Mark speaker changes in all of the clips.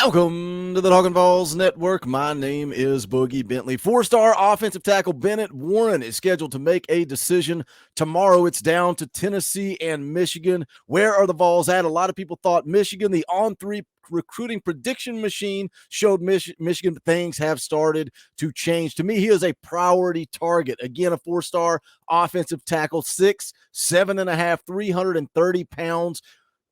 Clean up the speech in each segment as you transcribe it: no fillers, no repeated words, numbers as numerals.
Speaker 1: Welcome to the Talkin VAWLS Network. My name is Boogie Bentley. Four-star offensive tackle Bennett Warren is scheduled to make a decision tomorrow. It's down to Tennessee and Michigan. Where are the Vols at? A lot of people thought Michigan. The on-3 recruiting prediction machine showed Michigan, but things have started to change. To me, he is a priority target. Again, a four-star offensive tackle, 6', 7.5", 330 pounds.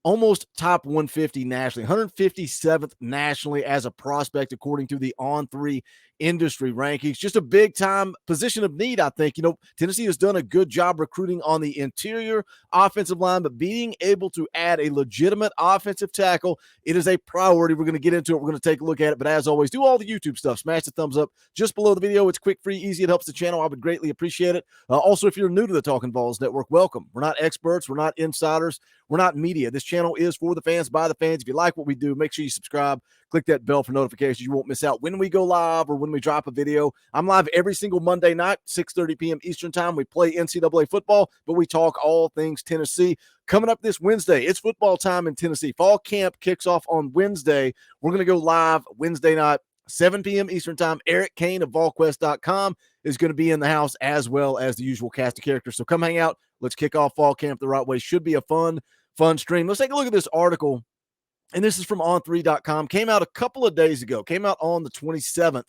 Speaker 1: Almost top 150 nationally, 157th nationally as a prospect, according to the On3 industry rankings. Just a big-time position of need, I think. Tennessee has done a good job recruiting on the interior offensive line, but being able to add a legitimate offensive tackle, it is a priority. We're going to get into it. We're going to take a look at it. But as always, do all the YouTube stuff. Smash the thumbs up just below the video. It's quick, free, easy. It helps the channel. I would greatly appreciate it. Also, if you're new to the Talkin VAWLS Network, welcome. We're not experts. We're not insiders. We're not media. This channel is for the fans, by the fans. If you like what we do, make sure you subscribe. Click that bell for notifications. You won't miss out when we go live or when we drop a video. I'm live every single Monday night, 6:30 p.m. Eastern time. We play NCAA football, but we talk all things Tennessee. Coming up this Wednesday, it's football time in Tennessee. Fall camp kicks off on Wednesday. We're going to go live Wednesday night, 7 p.m. Eastern time. Eric Kane of VolQuest.com is going to be in the house, as well as the usual cast of characters. So come hang out. Let's kick off fall camp the right way. Should be a fun stream. Let's take a look at this article. And this is from on3.com. Came out a couple of days ago. Came out on the 27th.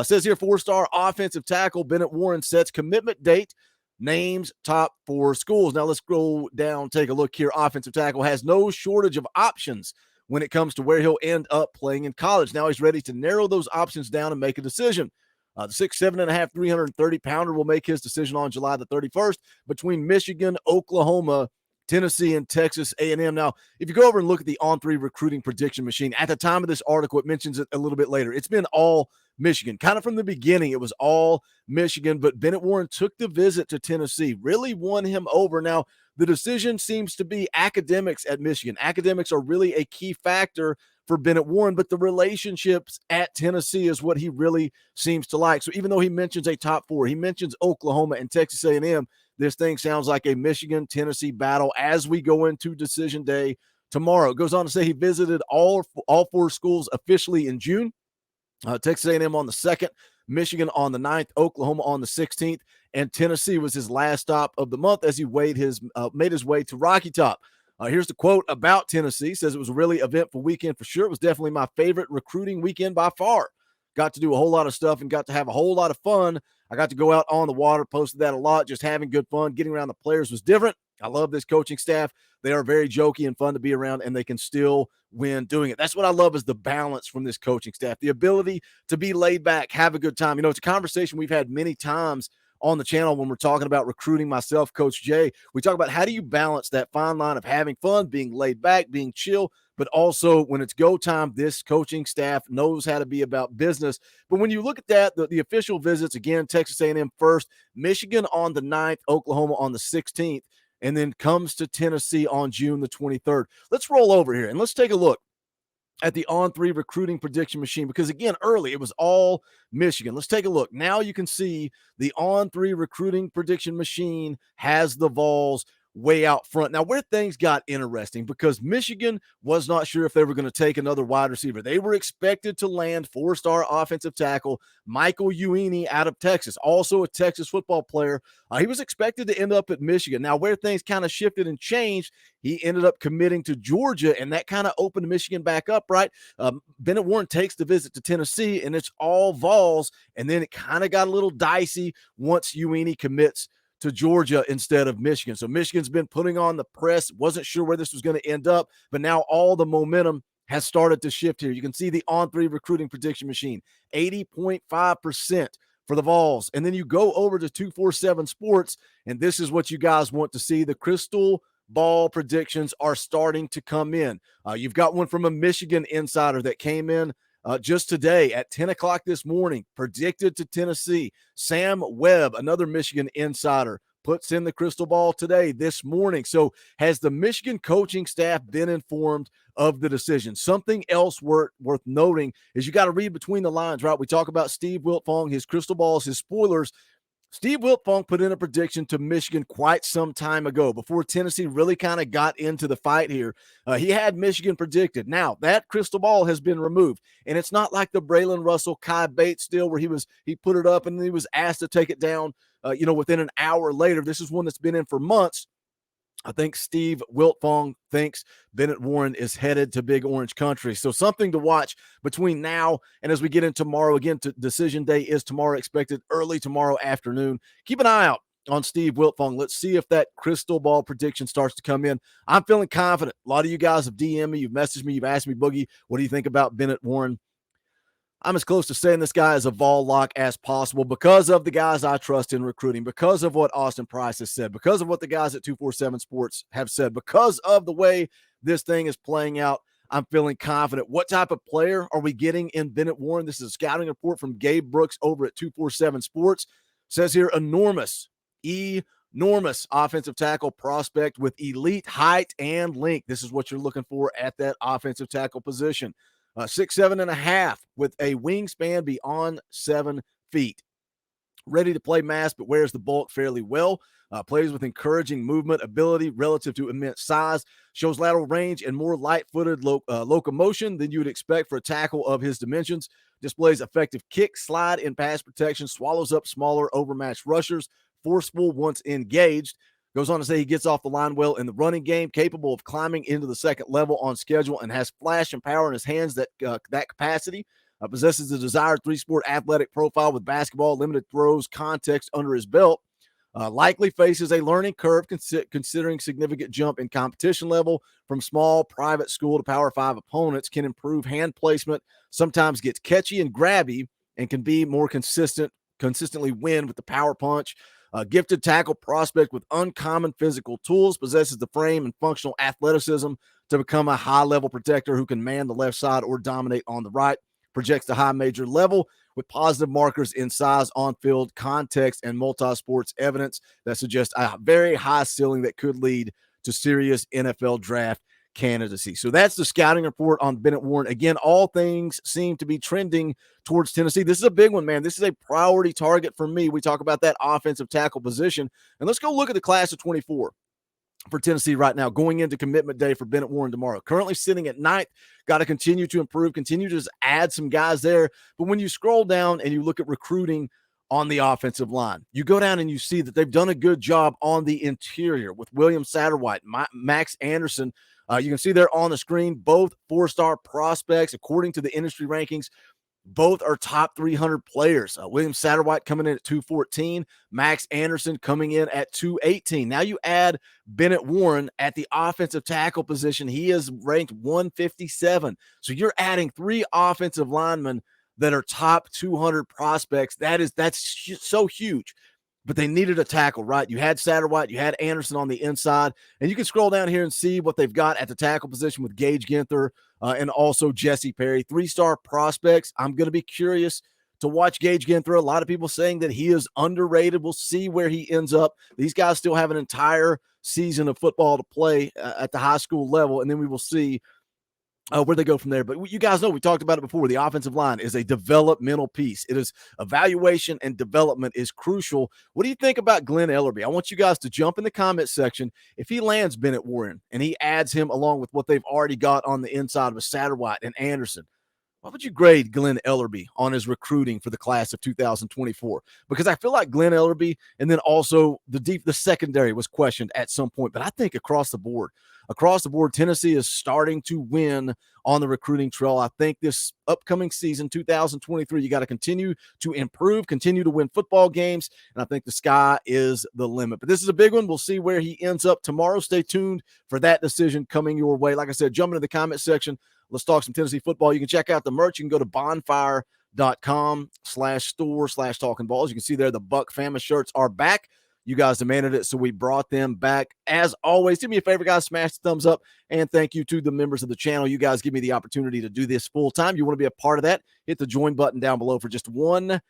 Speaker 1: Says here, four-star offensive tackle Bennett Warren sets commitment date, names top 4 schools. Now let's go down, take a look here. Offensive tackle has no shortage of options when it comes to where he'll end up playing in college. Now he's ready to narrow those options down and make a decision. The 6', 7.5", 330-pounder will make his decision on July the 31st between Michigan, Oklahoma, Tennessee, and Texas A&M. Now, if you go over and look at the On3 recruiting prediction machine, at the time of this article, it mentions it a little bit later. It's been all Michigan. Kind of from the beginning, it was all Michigan, but Bennett Warren took the visit to Tennessee, really won him over. Now, the decision seems to be academics at Michigan. Academics are really a key factor for Bennett Warren, but the relationships at Tennessee is what he really seems to like. So even though he mentions a top 4, he mentions Oklahoma and Texas A&M, this thing sounds like a Michigan-Tennessee battle as we go into decision day tomorrow. It goes on to say he visited all 4 schools officially in June. Texas A&M on the 2nd, Michigan on the 9th, Oklahoma on the 16th, and Tennessee was his last stop of the month as he made his way to Rocky Top. Here's the quote about Tennessee. Says it was a really eventful weekend for sure. It was definitely my favorite recruiting weekend by far. Got to do a whole lot of stuff and got to have a whole lot of fun. I got to go out on the water, posted that a lot, just having good fun. Getting around the players was different. I love this coaching staff. They are very jokey and fun to be around, and they can still win doing it. That's what I love, is the balance from this coaching staff, the ability to be laid back, have a good time. It's a conversation we've had many times on the channel when we're talking about recruiting. Myself, Coach Jay, we talk about how do you balance that fine line of having fun, being laid back, being chill, but also when it's go time, this coaching staff knows how to be about business. But when you look at that, the official visits, again, Texas A&M first, Michigan on the 9th, Oklahoma on the 16th, and then comes to Tennessee on June the 23rd. Let's roll over here and let's take a look at the On3 recruiting prediction machine, because again, early it was all Michigan. Let's take a look. Now you can see the On3 recruiting prediction machine has the Vols way out front. Now, where things got interesting, because Michigan was not sure if they were going to take another wide receiver. They were expected to land 4-star offensive tackle Michael Uini out of Texas, also a Texas football player. He was expected to end up at Michigan. Now, where things kind of shifted and changed, he ended up committing to Georgia, and that kind of opened Michigan back up, right? Bennett Warren takes the visit to Tennessee, and it's all Vols, and then it kind of got a little dicey once Uini commits to Georgia instead of Michigan. So Michigan's been putting on the press, wasn't sure where this was going to end up, but now all the momentum has started to shift here. You can see the On3 recruiting prediction machine, 80.5% for the Vols. And then you go over to 247 Sports, and this is what you guys want to see. The crystal ball predictions are starting to come in. You've got one from a Michigan insider that came in just today at 10 o'clock this morning, predicted to Tennessee. Sam Webb, another Michigan insider, puts in the crystal ball today, this morning. So has the Michigan coaching staff been informed of the decision? Something else worth noting is you got to read between the lines, right? We talk about Steve Wiltfong, his crystal balls, his spoilers. Steve Wiltfong put in a prediction to Michigan quite some time ago before Tennessee really kind of got into the fight here. He had Michigan predicted. Now, that crystal ball has been removed, and it's not like the Braylon Russell, Kai Bates deal where he put it up and he was asked to take it down, within an hour later. This is one that's been in for months. I think Steve Wiltfong thinks Bennett Warren is headed to Big Orange Country. So something to watch between now and as we get in tomorrow. Again, decision day is tomorrow, expected early tomorrow afternoon. Keep an eye out on Steve Wiltfong. Let's see if that crystal ball prediction starts to come in. I'm feeling confident. A lot of you guys have DM'd me, you've messaged me, you've asked me, Boogie, what do you think about Bennett Warren? I'm as close to saying this guy is a Vol lock as possible because of the guys I trust in recruiting, because of what Austin Price has said, because of what the guys at 247 Sports have said, because of the way this thing is playing out. I'm feeling confident. What type of player are we getting in Bennett Warren? This is a scouting report from Gabe Brooks over at 247 Sports. Says here, enormous offensive tackle prospect with elite height and length. This is what you're looking for at that offensive tackle position. 6'7.5" with a wingspan beyond 7 feet. Ready to play mass, but wears the bulk fairly well. Plays with encouraging movement ability relative to immense size. Shows lateral range and more light-footed locomotion than you would expect for a tackle of his dimensions. Displays effective kick, slide, and pass protection. Swallows up smaller, overmatched rushers. Forceful once engaged. Goes on to say he gets off the line well in the running game, capable of climbing into the second level on schedule, and has flash and power in his hands that capacity. Possesses the desired three-sport athletic profile with basketball, limited throws, context under his belt. Likely faces a learning curve considering significant jump in competition level from small private school to Power 5 opponents. Can improve hand placement, sometimes gets catchy and grabby, and can be more consistently win with the power punch. Gifted tackle prospect with uncommon physical tools, possesses the frame and functional athleticism to become a high-level protector who can man the left side or dominate on the right. Projects to high major level with positive markers in size, on-field, context, and multi-sports evidence that suggests a very high ceiling that could lead to serious NFL draft candidacy. So that's the scouting report on Bennett Warren. Again, all things seem to be trending towards Tennessee. This is a big one, man. This is a priority target for me. We talk about that offensive tackle position. And let's go look at the class of 24 for Tennessee right now, going into commitment day for Bennett Warren tomorrow. Currently sitting at 9th. Got to continue to improve, continue to just add some guys there. But when you scroll down and you look at recruiting on the offensive line, you go down and you see that they've done a good job on the interior with William Satterwhite, Max Anderson. You can see there on the screen, both 4-star prospects, according to the industry rankings. Both are top 300 players. William Satterwhite coming in at 214, Max Anderson coming in at 218. Now you add Bennett Warren at the offensive tackle position. He is ranked 157. So you're adding 3 offensive linemen that are top 200 prospects. That's so huge. But they needed a tackle, right? You had Satterwhite, you had Anderson on the inside, and you can scroll down here and see what they've got at the tackle position with Gage Ginther and also Jesse Perry. 3-star prospects. I'm going to be curious to watch Gage Ginther. A lot of people saying that he is underrated. We'll see where he ends up. These guys still have an entire season of football to play at the high school level, and then we will see where they go from there. But you guys know, we talked about it before. The offensive line is a developmental piece. It is evaluation and development is crucial. What do you think about Glenn Ellerby? I want you guys to jump in the comment section. If he lands Bennett Warren and he adds him along with what they've already got on the inside with Satterwhite and Anderson, what would you grade Glenn Ellerby on his recruiting for the class of 2024? Because I feel like Glenn Ellerby and then also the secondary was questioned at some point. But I think across the board, Tennessee is starting to win on the recruiting trail. I think this upcoming season, 2023, you got to continue to improve, continue to win football games, and I think the sky is the limit. But this is a big one. We'll see where he ends up tomorrow. Stay tuned for that decision coming your way. Like I said, jump into the comment section. Let's talk some Tennessee football. You can check out the merch. You can go to bonfire.com/store/Talkin VAWLS. You can see there the Buck Famous shirts are back. You guys demanded it, so we brought them back. As always, do me a favor, guys, smash the thumbs up, and thank you to the members of the channel. You guys give me the opportunity to do this full time. You want to be a part of that, hit the join button down below for just $1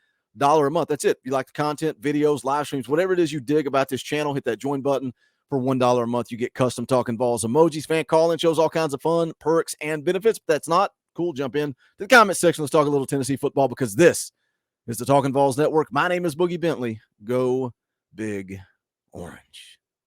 Speaker 1: a month. That's it. If you like the content, videos, live streams, whatever it is you dig about this channel, hit that join button. For $1 a month, you get custom Talkin VAWLS emojis, fan call-in shows, all kinds of fun, perks, and benefits. But that's not cool. Jump in to the comment section. Let's talk a little Tennessee football because this It's the Talkin VAWLS Network. My name is Boogie Bentley. Go Big Orange.